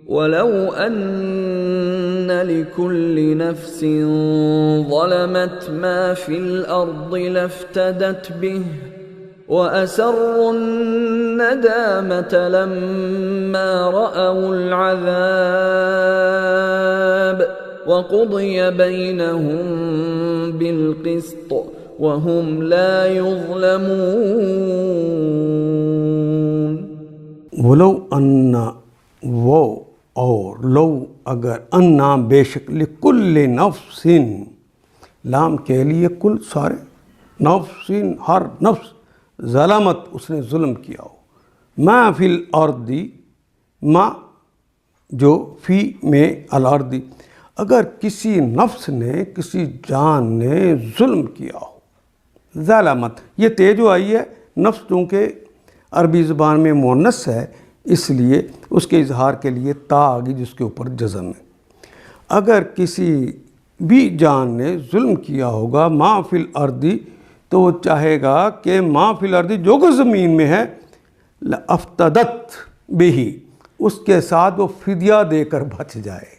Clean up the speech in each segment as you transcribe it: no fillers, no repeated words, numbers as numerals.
وَلَوْ أَنَّ لِكُلِّ نَفْسٍ ظَلَمَتْ مَا فِي الْأَرْضِ لَافْتَدَتْ بِهِ وَأَسَرُّوا النَّدَامَةَ لَمَّا رَأَوُا الْعَذَابَ وَقُضِيَ بَيْنَهُم بِالْقِسْطِ وَهُمْ لَا يُظْلَمُونَ۔ وَلَوْ أَنَّ وہ اور لو اگر انا بے شک لکل نفس لام کے لیے کل سارے نفس ہر نفس ظلمت اس نے ظلم کیا ہو ما فی الارض ما جو فی میں الارض اگر کسی نفس نے کسی جان نے ظلم کیا ہو ظلمت یہ تے جو آئی ہے نفس چونکہ عربی زبان میں مؤنث ہے اس لیے اس کے اظہار کے لیے تا آگی جس کے اوپر جزم ہے۔ اگر کسی بھی جان نے ظلم کیا ہوگا ما فی الارض تو وہ چاہے گا کہ ما فی الارض جو کچھ زمین میں ہے لافتدت بہ اس کے ساتھ وہ فدیہ دے کر بچ جائے۔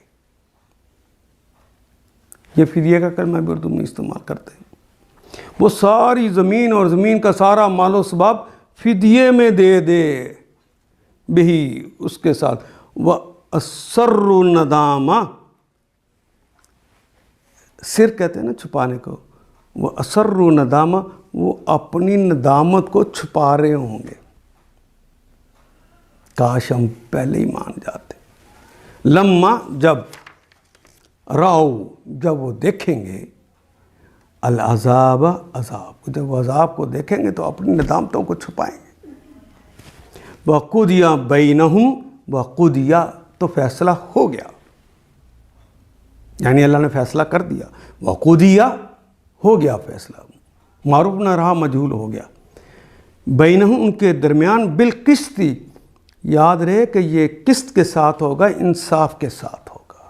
یہ فدیہ کا کلمہ بھی اردو میں استعمال کرتے ہیں۔ وہ ساری زمین اور زمین کا سارا مال و اسباب فدیے میں دے دے بہی اس کے ساتھ وَأَسَرُّ النَّدَامَ سر کہتے ہیں نا چھپانے کو وَأَسَرُّ النَّدَامَ وہ اپنی ندامت کو چھپا رہے ہوں گے کاش ہم پہلے ہی مان جاتے لما جب راؤ جب وہ دیکھیں گے العذاب عذاب جب وہ عذاب کو دیکھیں گے تو اپنی ندامتوں کو چھپائیں گے۔ وَقُضِيَ بَيْنَهُمْ وَقُضِيَ تو فیصلہ ہو گیا یعنی اللہ نے فیصلہ کر دیا وَقُضِيَ ہو گیا فیصلہ معروف نہ رہا مجہول ہو گیا بَيْنَهُمْ ان کے درمیان بالقسط یاد رہے کہ یہ قسط کے ساتھ ہوگا انصاف کے ساتھ ہوگا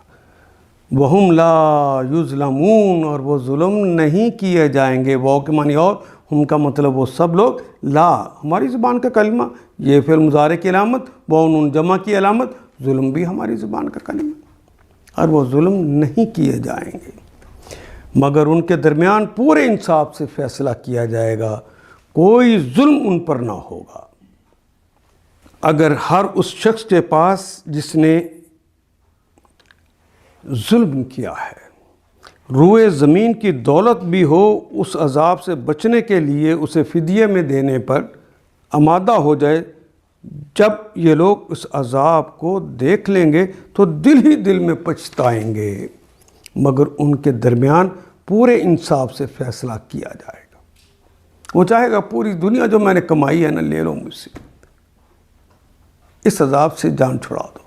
وَهُمْ لَا يُظْلَمُونَ اور وہ ظلم نہیں کیے جائیں گے وہ کے معنی اور ہم کا مطلب وہ سب لوگ لا ہماری زبان کا کلمہ یہ فعل مضارع کی علامت وہ نون جمع کی علامت ظلم بھی ہماری زبان کا کلمہ اور وہ ظلم نہیں کیے جائیں گے مگر ان کے درمیان پورے انصاف سے فیصلہ کیا جائے گا کوئی ظلم ان پر نہ ہوگا۔ اگر ہر اس شخص کے پاس جس نے ظلم کیا ہے روئے زمین کی دولت بھی ہو اس عذاب سے بچنے کے لیے اسے فدیے میں دینے پر آمادہ ہو جائے جب یہ لوگ اس عذاب کو دیکھ لیں گے تو دل ہی دل میں پچھتائیں گے مگر ان کے درمیان پورے انصاف سے فیصلہ کیا جائے گا۔ وہ چاہے گا پوری دنیا جو میں نے کمائی ہے نا لے لو مجھ سے اس عذاب سے جان چھڑا دو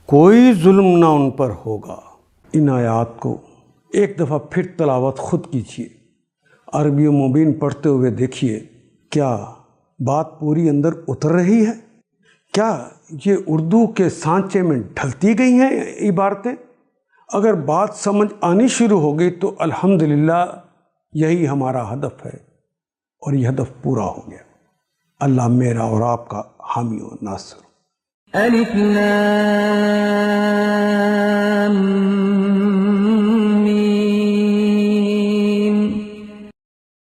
کوئی ظلم نہ ان پر ہوگا۔ ان آیات کو ایک دفعہ پھر تلاوت خود کیجیے عربی و مبین پڑھتے ہوئے دیکھیے کیا بات پوری اندر اتر رہی ہے کیا یہ اردو کے سانچے میں ڈھلتی گئی ہیں عبارتیں اگر بات سمجھ آنی شروع ہو گئی تو الحمدللہ یہی ہمارا ہدف ہے اور یہ ہدف پورا ہو گیا۔ اللہ میرا اور آپ کا حامی و ناصر۔ الف لام